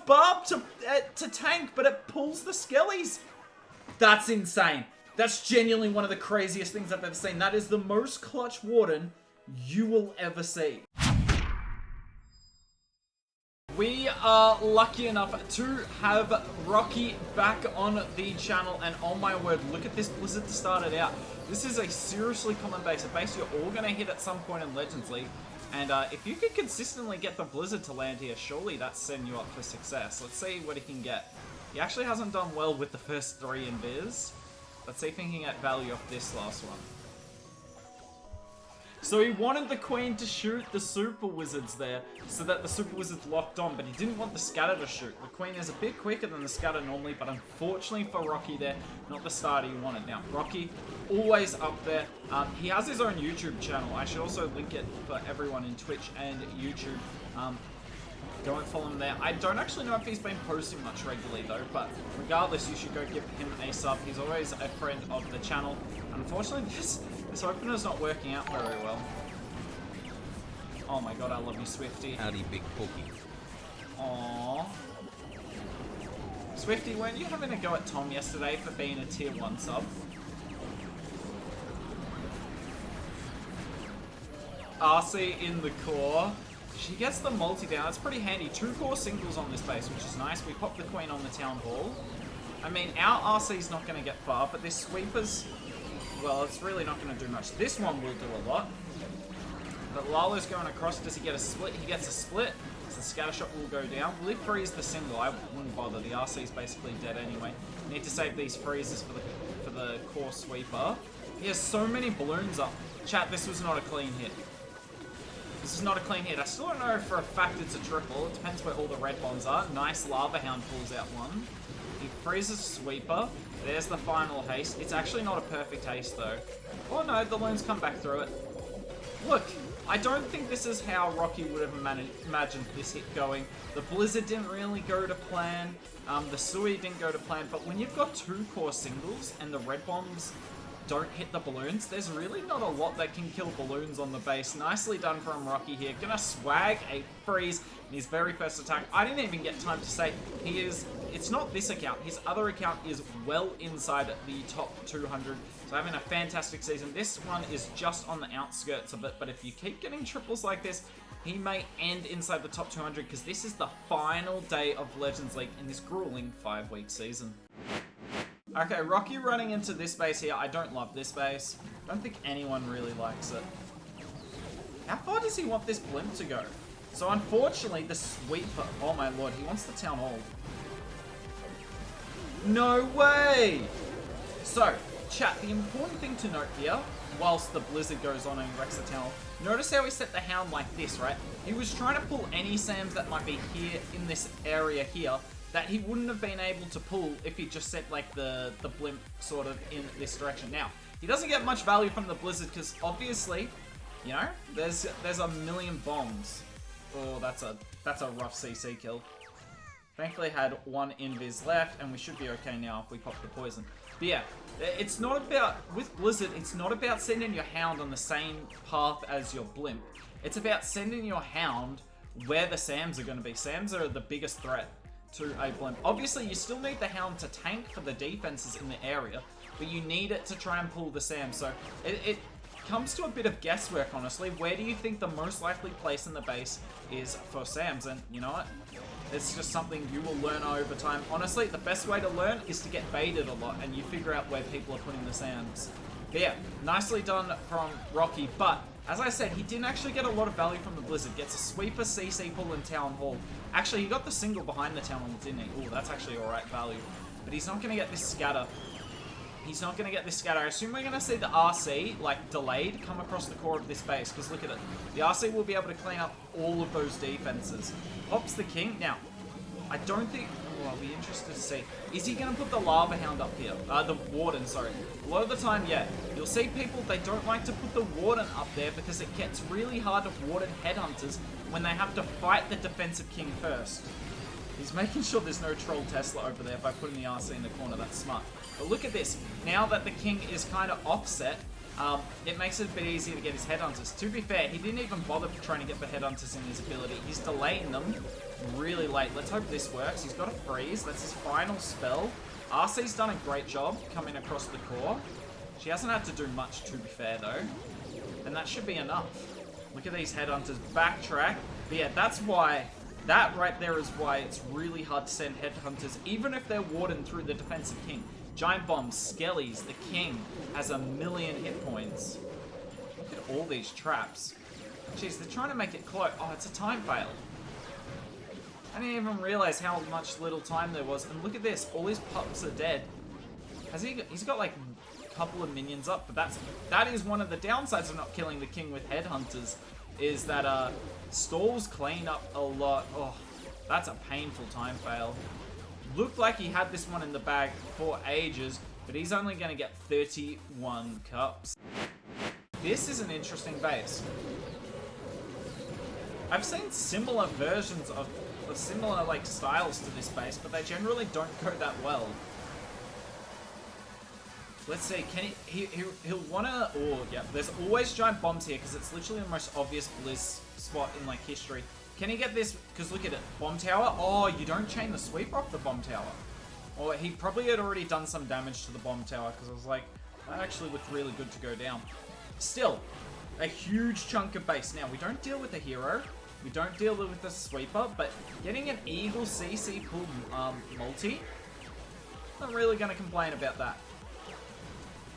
barb to tank, but it pulls the skellies. That's insane. That's genuinely one of the craziest things I've ever seen. That is the most clutch Warden you will ever see. We are lucky enough to have Rocky back on the channel, and oh my word, look at this Blizzard to start it out. This is a seriously common base, a base you're all going to hit at some point in Legends League, and if you could consistently get the Blizzard to land here, surely that's setting you up for success. Let's see what he can get. He actually hasn't done well with the first 3 in Biz. Let's see if he can get value off this last one. So he wanted the Queen to shoot the Super Wizards there, so that the Super Wizards locked on, but he didn't want the Scatter to shoot. The Queen is a bit quicker than the Scatter normally, but unfortunately for Rocky there, not the starter he wanted. Now, Rocky, always up there. He has his own YouTube channel. I should also link it for everyone in Twitch and YouTube. Go and follow him there. I don't actually know if he's been posting much regularly though, but regardless, you should go give him a sub. He's always a friend of the channel. Unfortunately, this opener's not working out very well. Oh my god, I love you, Swifty. Howdy, big pookie. Aww. Swifty, weren't you having a go at Tom yesterday for being a tier 1 sub? RC in the core. She gets the multi down. That's pretty handy. 2 core singles on this base, which is nice. We pop the Queen on the Town Hall. I mean, our RC's not going to get far, but this Sweeper's, well, it's really not going to do much. This one will do a lot. But Lalo's going across. Does he get a split? He gets a split. So the scatter shot will go down. Will he freeze the single? I wouldn't bother. The RC's basically dead anyway. Need to save these freezes for the core Sweeper. He has so many balloons up. Chat, this was not a clean hit. This is not a clean hit. I still don't know for a fact it's a triple. It depends where all the red bombs are. Nice Lava Hound pulls out one. He freezes Sweeper. There's the final haste. It's actually not a perfect haste though. Oh no, the balloons come back through it. Look, I don't think this is how Rocky would have imagined this hit going. The Blizzard didn't really go to plan. The Sui didn't go to plan. But when you've got 2 core singles and the red bombs don't hit the balloons, there's really not a lot that can kill balloons on the base. Nicely done from Rocky here. Gonna swag a freeze in his very first attack. I didn't even get time to say he is, it's not this account, his other account is well inside the top 200. So having a fantastic season. This one is just on the outskirts of it, but if you keep getting triples like this, he may end inside the top 200 because this is the final day of Legends League in this grueling 5-week season. Okay, Rocky running into this base here. I don't love this base. I don't think anyone really likes it. How far does he want this blimp to go? So unfortunately, the Sweeper... Oh my lord, he wants the Town Hall. No way! So, chat, the important thing to note here, whilst the Blizzard goes on and wrecks the Town Hall, notice how he set the Hound like this, right? He was trying to pull any Sams that might be here in this area here, that he wouldn't have been able to pull if he just set like the blimp sort of in this direction. Now, he doesn't get much value from the Blizzard because obviously, you know, there's a million bombs. Oh, that's a rough CC kill. Thankfully had 1 invis left and we should be okay now if we pop the poison. But yeah, it's not about, with Blizzard, it's not about sending your Hound on the same path as your blimp. It's about sending your Hound where the Sams are going to be. Sams are the biggest threat to a blimp. Obviously, you still need the Hound to tank for the defenses in the area, but you need it to try and pull the Sam. So it comes to a bit of guesswork, honestly. Where do you think the most likely place in the base is for Sams? And you know what? It's just something you will learn over time. Honestly, the best way to learn is to get baited a lot and you figure out where people are putting the Sams. But yeah, nicely done from Rocky, but as I said, he didn't actually get a lot of value from the Blizzard. Gets a Sweeper, CC pull, and Town Hall. Actually, he got the single behind the Town Hall, didn't he? Oh, that's actually alright value. But he's not going to get this scatter. He's not going to get this scatter. I assume we're going to see the RC, like, delayed, come across the core of this base. Because look at it. The RC will be able to clean up all of those defenses. Pops the King. Now, I don't think... Oh, I'll be interested to see. Is he going to put the Lava Hound up here? The Warden, sorry. A lot of the time, yeah. You'll see people, they don't like to put the Warden up there because it gets really hard to Warden Headhunters when they have to fight the defensive King first. He's making sure there's no Troll Tesla over there by putting the RC in the corner. That's smart. But look at this. Now that the King is kind of offset, it makes it a bit easier to get his headhunters. To be fair, he didn't even bother trying to get the headhunters in his ability. He's delaying them really late. Let's hope this works. He's got a freeze. That's his final spell. RC's done a great job coming across the core. She hasn't had to do much, to be fair, though. And that should be enough. Look at these headhunters. Backtrack. But yeah, that's why... That right there is why it's really hard to send headhunters, even if they're warden through the defensive king. Giant bombs, skellies, the king has 1,000,000 hit points. Look at all these traps. Jeez, they're trying to make it close. Oh, it's a time fail. I didn't even realize how much little time there was. And look at this, all his pups are dead. He's got like a couple of minions up, but that is one of the downsides of not killing the king with headhunters, is that stalls clean up a lot. Oh, that's a painful time fail. Looked like he had this one in the bag for ages, but he's only going to get 31 cups. This is an interesting base. I've seen similar versions of similar like styles to this base, but they generally don't go that well. Let's see, can he'll wanna, oh yeah, there's always giant bombs here because it's literally the most obvious Blizz spot in like history. Can he get this? Because look at it, bomb tower. Oh, you don't chain the sweep off the bomb tower. Or he probably had already done some damage to the bomb tower because I was like, that actually looked really good to go down. Still, a huge chunk of base. Now, we don't deal with the hero. We don't deal with the sweeper, but getting an Eagle CC pull multi, not really going to complain about that.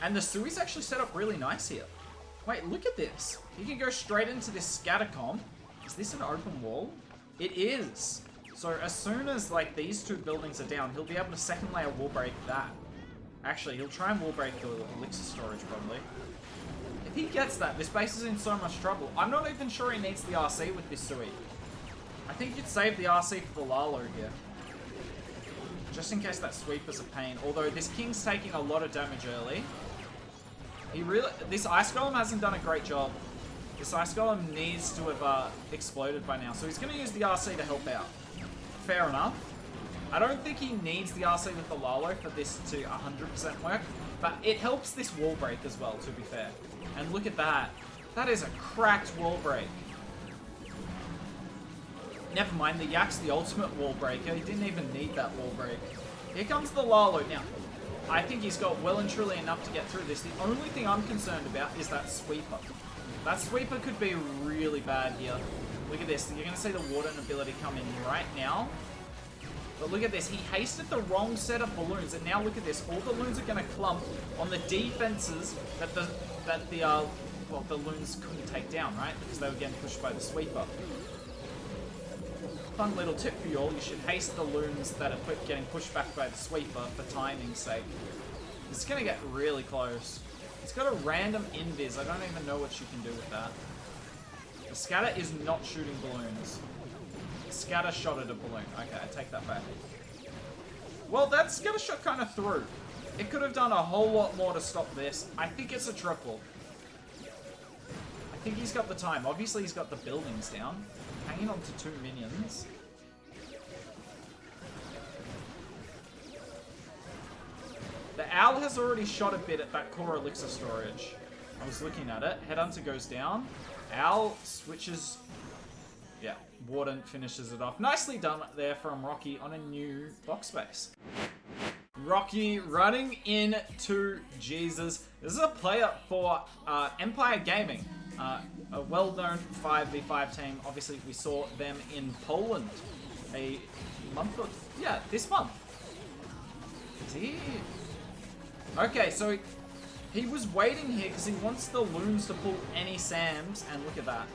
And the Sui's actually set up really nice here. Wait, look at this. He can go straight into this scattercom. Is this an open wall? It is. So as soon as like these two buildings are down, he'll be able to second layer wall break that. Actually, he'll try and wall break the elixir storage probably. If he gets that, this base is in so much trouble. I'm not even sure he needs the RC with this Sui. I think you'd save the RC for the Lalo here. Just in case that sweeper's a pain. Although this king's taking a lot of damage early. This Ice Golem hasn't done a great job. This Ice Golem needs to have exploded by now. So he's going to use the RC to help out. Fair enough. I don't think he needs the RC with the Lalo for this to 100% work. But it helps this wall break as well, to be fair. And look at that. That is a cracked wall break. Never mind, the Yak's the ultimate wall breaker. He didn't even need that wall break. Here comes the Lalo. Now, I think he's got well and truly enough to get through this. The only thing I'm concerned about is that sweeper. That sweeper could be really bad here. Look at this. You're going to see the warden ability come in right now. But look at this. He hasted the wrong set of balloons. And now look at this. All the loons are going to clump on the defenses that the loons couldn't take down, right? Because they were getting pushed by the sweeper. Fun little tip for you all. You should haste the loons that are getting pushed back by the sweeper for timing's sake. This is going to get really close. It's got a random invis. I don't even know what you can do with that. The scatter is not shooting balloons. The scatter shot at a balloon. Okay, I take that back. Well, that scatter shot kind of through. It could have done a whole lot more to stop this. I think it's a triple. I think he's got the time. Obviously, he's got the buildings down. Hanging on to 2 minions. The Owl has already shot a bit at that core elixir storage. I was looking at it. Headhunter goes down. Owl switches. Yeah, Warden finishes it off. Nicely done there from Rocky on a new box space. Rocky running into Jesus. This is a player for Empire Gaming. A well-known 5v5 team. Obviously, we saw them in Poland a month or... Yeah, this month. Is he... Okay, so he was waiting here because he wants the loons to pull any Sams, and look at that.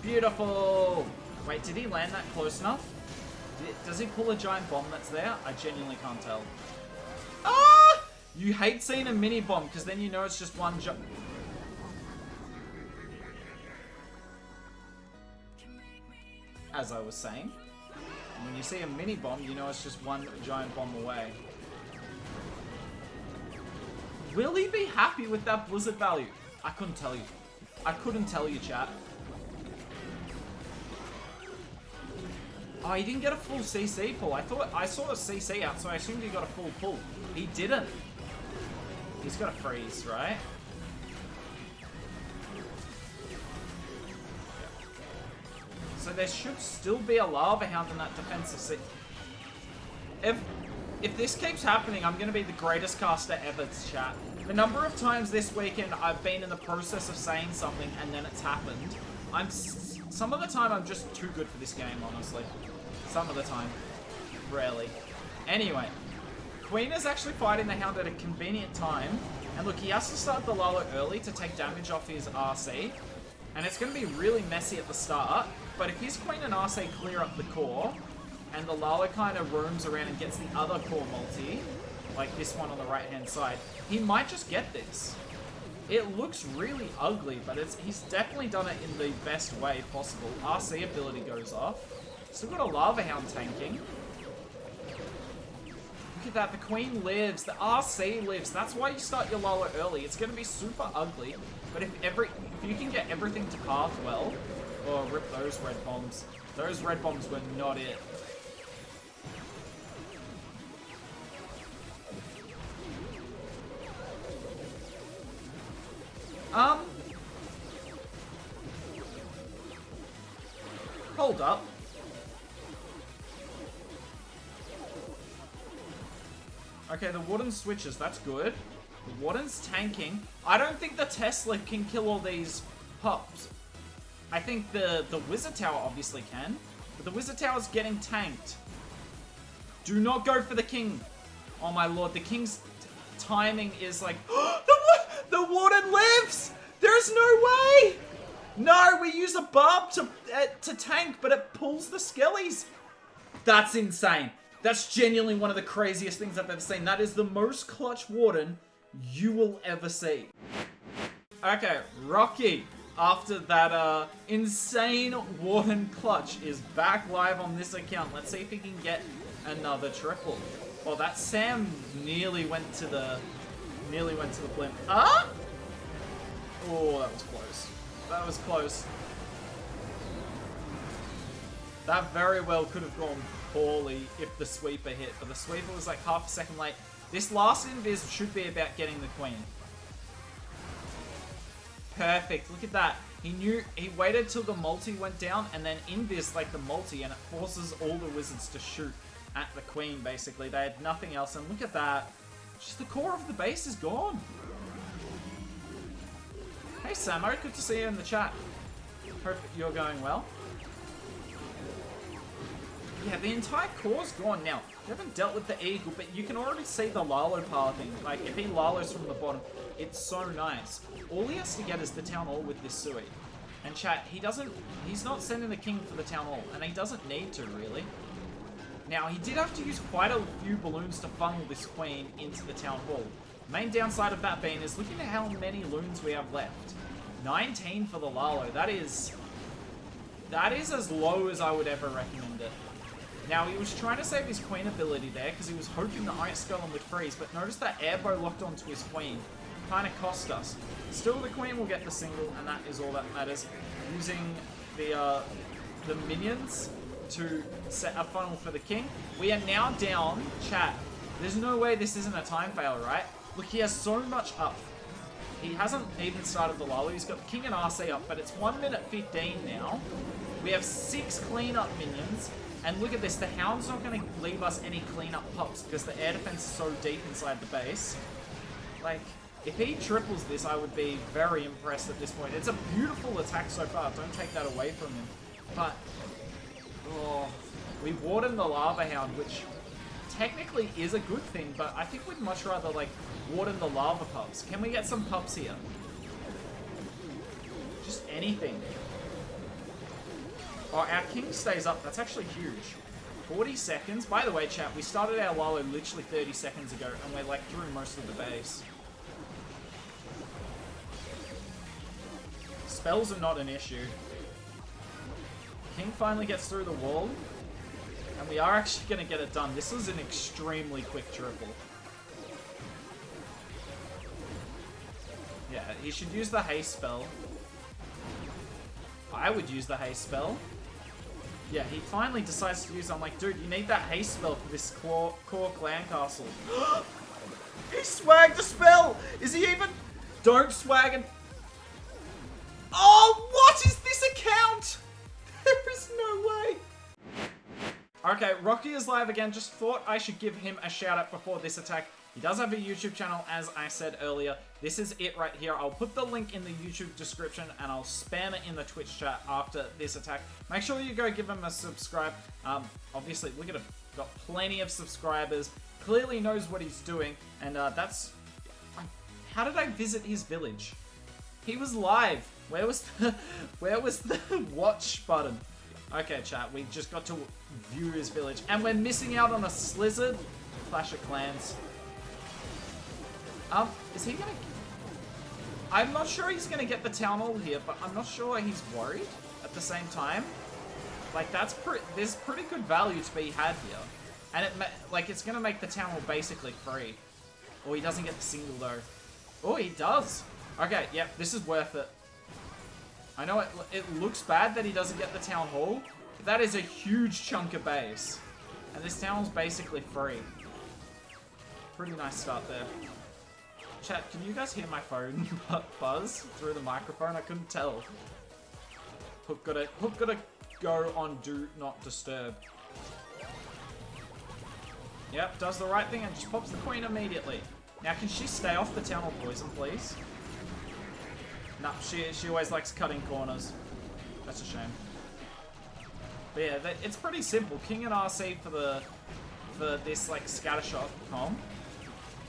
Beautiful! Wait, did he land that close enough? Does he pull a giant bomb that's there? I genuinely can't tell. Ah! You hate seeing a mini bomb because then you know it's just one As I was saying, when you see a mini bomb, you know it's just one giant bomb away. Will he be happy with that blizzard value? I couldn't tell you. I couldn't tell you, chat. Oh, he didn't get a full CC pull. I saw a CC out, so I assumed he got a full pull. He didn't. He's got a freeze, right? So there should still be a Lava Hound in that defensive seat. If this keeps happening, I'm going to be the greatest caster ever, chat. The number of times this weekend I've been in the process of saying something and then it's happened. Some of the time I'm just too good for this game, honestly. Some of the time. Rarely. Anyway. Queen is actually fighting the Hound at a convenient time. And look, he has to start the Lalo early to take damage off his RC. And it's going to be really messy at the start. But if his Queen and RC clear up the core, and the Lalo kind of roams around and gets the other core multi, like this one on the right-hand side, he might just get this. It looks really ugly, but he's definitely done it in the best way possible. RC ability goes off. Still got a Lava Hound tanking. Look at that, the Queen lives, the RC lives. That's why you start your Lalo early. It's going to be super ugly, but if you can get everything to path well, oh, rip those red bombs. Those red bombs were not it. Hold up. Okay, the Warden switches, that's good. The Warden's tanking. I don't think the Tesla can kill all these pups. I think the Wizard Tower obviously can, but the Wizard Tower's getting tanked. Do not go for the King. Oh my lord, the King's timing is like... The Warden lives! There's no way! No, we use a barb to tank, but it pulls the skellies. That's insane. That's genuinely one of the craziest things I've ever seen. That is the most clutch Warden you will ever see. Okay, Rocky, after that insane Warden clutch, is back live on this account. Let's see if he can get another triple. Oh, that Sam nearly went to the blimp. Ah! Oh, that was close. That was close. That very well could have gone poorly if the sweeper hit, but the sweeper was like half a second late. This last invis should be about getting the Queen. Perfect, look at that. He waited till the multi went down and then invis like the multi, and it forces all the wizards to shoot at the Queen basically. They had nothing else, and look at that. Just the core of the base is gone. Hey Samo, good to see you in the chat. Hope you're going well. Yeah, the entire core's gone now. You haven't dealt with the Eagle, but you can already see the Lalo pathing. Like, if he Lalos from the bottom, it's so nice. All he has to get is the Town Hall with this Sui. And chat, he's not sending the King for the Town Hall, and he doesn't need to, really. Now, he did have to use quite a few balloons to funnel this Queen into the Town Hall. Main downside of that being is, look at how many loons we have left. 19 for the Lalo. That is as low as I would ever recommend it. Now, he was trying to save his Queen ability there because he was hoping the Ice Golem would freeze, but notice that airbow locked onto his Queen kind of cost us. Still, the Queen will get the single, and that is all that matters. Using the minions to set a funnel for the King. We are now down, chat. There's no way this isn't a time fail, right? Look, he has so much up. He hasn't even started the Lalo. He's got the King and RC up, but it's 1 minute 15 now. We have 6 cleanup minions. And look at this, the Hound's not going to leave us any cleanup pups because the air defense is so deep inside the base. Like, if he triples this, I would be very impressed at this point. It's a beautiful attack so far, don't take that away from him. But, oh, we warden the Lava Hound, which technically is a good thing, but I think we'd much rather, like, warden the Lava Pups. Can we get some pups here? Just anything. Oh, our King stays up. That's actually huge. 40 seconds. By the way, chat, we started our Lalo literally 30 seconds ago, and we're like through most of the base. Spells are not an issue. King finally gets through the wall, and we are actually going to get it done. This was an extremely quick triple. Yeah, he should use the haste spell. I would use the haste spell. Yeah, he finally decides to use it. I'm like, dude, you need that haste spell for this core clan castle. He swagged a spell! Is he even... Don't swag and... Oh, what is this account? There is no Okay, Rocky is live again. Just thought I should give him a shout out before this attack. He does have a YouTube channel, as I said earlier. This is it right here. I'll put the link in the YouTube description and I'll spam it in the Twitch chat after this attack. Make sure you go give him a subscribe. Obviously, look at him. Got plenty of subscribers. Clearly knows what he's doing. And that's... How did I visit his village? He was live. Where was the watch button? Okay, chat. We just got to view his village. And we're missing out on a Slizzard. Clash of Clans. Is he gonna... I'm not sure he's gonna get the town hall here, but I'm not sure he's worried at the same time. Like, there's pretty good value to be had here. And it's gonna make the town hall basically free. Or he doesn't get the single though. Oh, he does. Okay, yep, this is worth it. I know it looks bad that he doesn't get the town hall, but that is a huge chunk of base. And this town hall's basically free. Pretty nice start there. Chat, can you guys hear my phone buzz through the microphone? I couldn't tell. Hook gotta go on Do Not Disturb. Yep, does the right thing and just pops the queen immediately. Now, can she stay off the town hall poison, please? No, she always likes cutting corners. That's a shame. But yeah, it's pretty simple. King and RC for this like scattershot comp.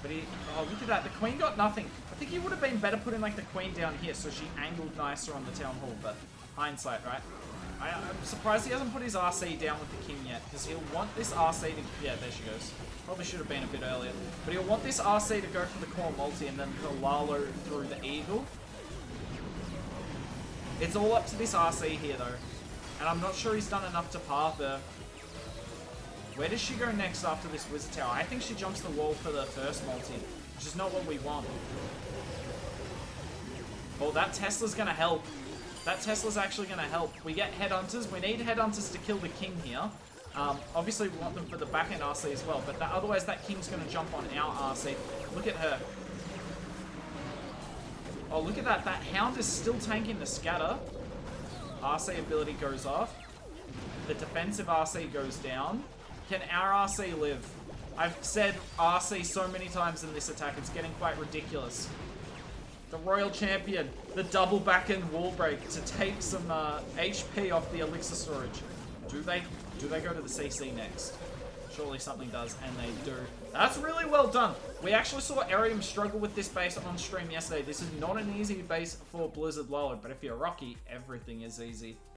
But oh, look at that. The queen got nothing. I think he would have been better putting like the queen down here so she angled nicer on the town hall. But hindsight, right? I'm surprised he hasn't put his RC down with the king yet, because he'll want this RC to... Yeah, there she goes. Probably should have been a bit earlier. But he'll want this RC to go for the core multi and then the Lalo through the eagle. It's all up to this RC here, though. And I'm not sure he's done enough to path her. Where does she go next after this wizard tower? I think she jumps the wall for the first multi, which is not what we want. Oh, that Tesla's going to help. That Tesla's actually going to help. We get headhunters. We need headhunters to kill the king here. Obviously, we want them for the back-end RC as well, but otherwise that king's going to jump on our RC. Look at her. Oh, look at that. That hound is still tanking the scatter. RC ability goes off. The defensive RC goes down. Can our RC live? I've said RC so many times in this attack, it's getting quite ridiculous. The Royal Champion, the double back-end wall break to take some HP off the elixir storage. Do they go to the CC next? Surely something does, and they do. That's really well done. We actually saw Arium struggle with this base on stream yesterday. This is not an easy base for Blizzard Lalo, but if you're Rocky, everything is easy.